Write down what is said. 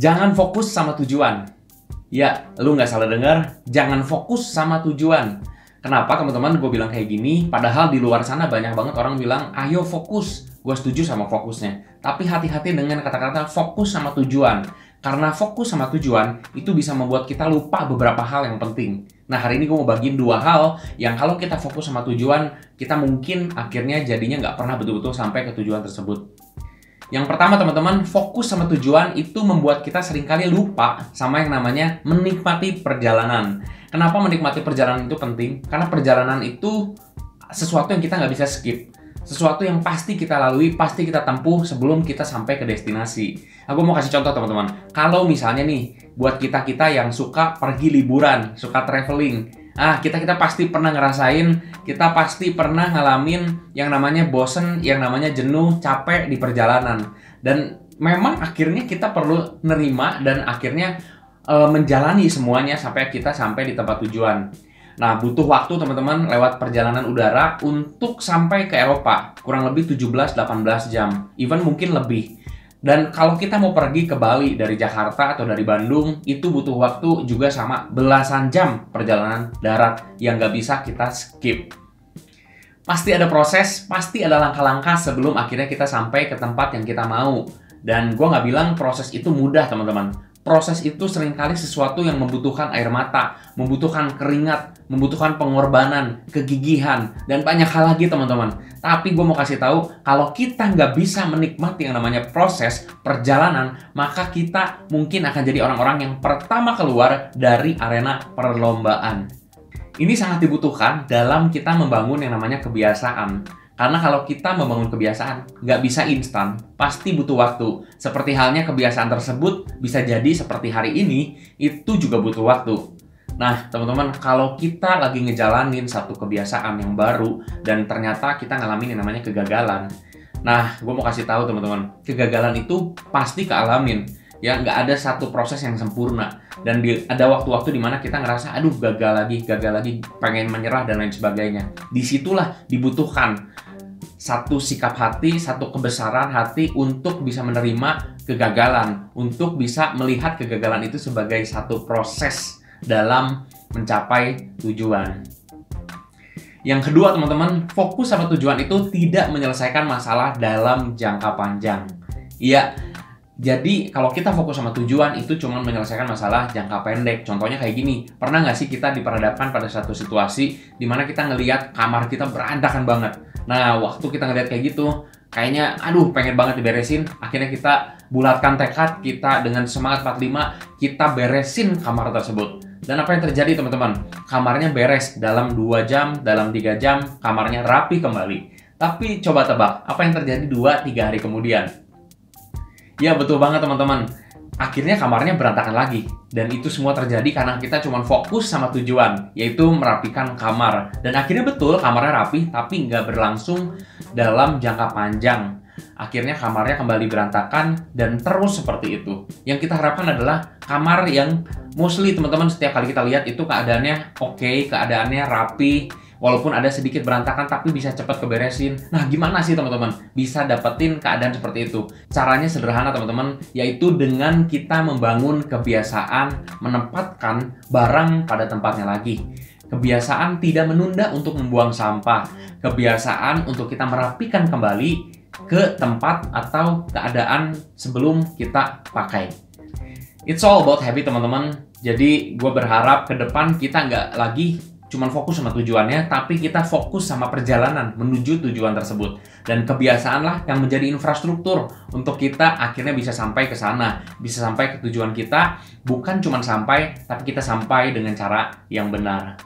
Jangan fokus sama tujuan. Ya, lu nggak salah dengar, jangan fokus sama tujuan. Kenapa teman-teman gue bilang kayak gini? Padahal di luar sana banyak banget orang bilang, ayo fokus. Gue setuju sama fokusnya. Tapi hati-hati dengan kata-kata fokus sama tujuan. Karena fokus sama tujuan, itu bisa membuat kita lupa beberapa hal yang penting. Nah, hari ini gue mau bagiin dua hal yang kalau kita fokus sama tujuan, kita mungkin akhirnya jadinya nggak pernah betul-betul sampai ke tujuan tersebut. Yang pertama teman-teman, fokus sama tujuan itu membuat kita seringkali lupa sama yang namanya menikmati perjalanan. Kenapa menikmati perjalanan itu penting? Karena perjalanan itu sesuatu yang kita nggak bisa skip. Sesuatu yang pasti kita lalui, pasti kita tempuh sebelum kita sampai ke destinasi. Aku mau kasih contoh teman-teman. Kalau misalnya nih, buat kita-kita yang suka pergi liburan, suka traveling, kita pasti pernah ngerasain, kita pasti pernah ngalamin yang namanya bosen, yang namanya jenuh, capek di perjalanan. Dan memang akhirnya kita perlu nerima dan akhirnya menjalani semuanya sampai kita sampai di tempat tujuan. Nah, butuh waktu teman-teman lewat perjalanan udara untuk sampai ke Eropa. Kurang lebih 17-18 jam, even mungkin lebih. Dan kalau kita mau pergi ke Bali dari Jakarta atau dari Bandung, itu butuh waktu juga sama belasan jam perjalanan darat yang nggak bisa kita skip. Pasti ada proses, pasti ada langkah-langkah sebelum akhirnya kita sampai ke tempat yang kita mau. Dan gue nggak bilang proses itu mudah teman-teman. Proses itu seringkali sesuatu yang membutuhkan air mata, membutuhkan keringat, membutuhkan pengorbanan, kegigihan, dan banyak hal lagi teman-teman. Tapi gue mau kasih tahu, kalau kita nggak bisa menikmati yang namanya proses perjalanan, maka kita mungkin akan jadi orang-orang yang pertama keluar dari arena perlombaan. Ini sangat dibutuhkan dalam kita membangun yang namanya kebiasaan. Karena kalau kita membangun kebiasaan, nggak bisa instan, pasti butuh waktu. Seperti halnya kebiasaan tersebut bisa jadi seperti hari ini, itu juga butuh waktu. Nah, teman-teman, kalau kita lagi ngejalanin satu kebiasaan yang baru, dan ternyata kita ngalamin yang namanya kegagalan. Nah, gue mau kasih tahu teman-teman, kegagalan itu pasti kealamin. Ya, nggak ada satu proses yang sempurna. Dan ada waktu-waktu dimana kita ngerasa, aduh gagal lagi, pengen menyerah dan lain sebagainya. Disitulah dibutuhkan satu sikap hati, satu kebesaran hati untuk bisa menerima kegagalan, untuk bisa melihat kegagalan itu sebagai satu proses dalam mencapai tujuan. Yang kedua teman-teman, fokus sama tujuan itu tidak menyelesaikan masalah dalam jangka panjang. Iya, jadi kalau kita fokus sama tujuan itu cuma menyelesaikan masalah jangka pendek. Contohnya kayak gini, pernah nggak sih kita diperhadapkan pada satu situasi di mana kita ngelihat kamar kita berantakan banget. Nah, waktu kita ngelihat kayak gitu, kayaknya aduh pengen banget diberesin. Akhirnya kita bulatkan tekad, kita dengan semangat 45, kita beresin kamar tersebut. Dan apa yang terjadi teman-teman? Kamarnya beres dalam 2 jam, dalam 3 jam, kamarnya rapi kembali. Tapi coba tebak, apa yang terjadi 2-3 hari kemudian? Ya betul banget teman-teman, akhirnya kamarnya berantakan lagi. Dan itu semua terjadi karena kita cuma fokus sama tujuan, yaitu merapikan kamar. Dan akhirnya betul kamarnya rapi, tapi nggak berlangsung dalam jangka panjang. Akhirnya kamarnya kembali berantakan dan terus seperti itu. Yang kita harapkan adalah kamar yang mostly teman-teman setiap kali kita lihat itu keadaannya oke, keadaannya rapi. Walaupun ada sedikit berantakan tapi bisa cepat keberesin. Nah, gimana sih teman-teman bisa dapetin keadaan seperti itu? Caranya sederhana teman-teman, yaitu dengan kita membangun kebiasaan menempatkan barang pada tempatnya lagi. Kebiasaan tidak menunda untuk membuang sampah. Kebiasaan untuk kita merapikan kembali ke tempat atau keadaan sebelum kita pakai. It's all about habit teman-teman. Jadi gue berharap ke depan kita nggak lagi cuman fokus sama tujuannya, tapi kita fokus sama perjalanan menuju tujuan tersebut. Dan kebiasaanlah yang menjadi infrastruktur untuk kita akhirnya bisa sampai ke sana, bisa sampai ke tujuan kita, bukan cuman sampai, tapi kita sampai dengan cara yang benar.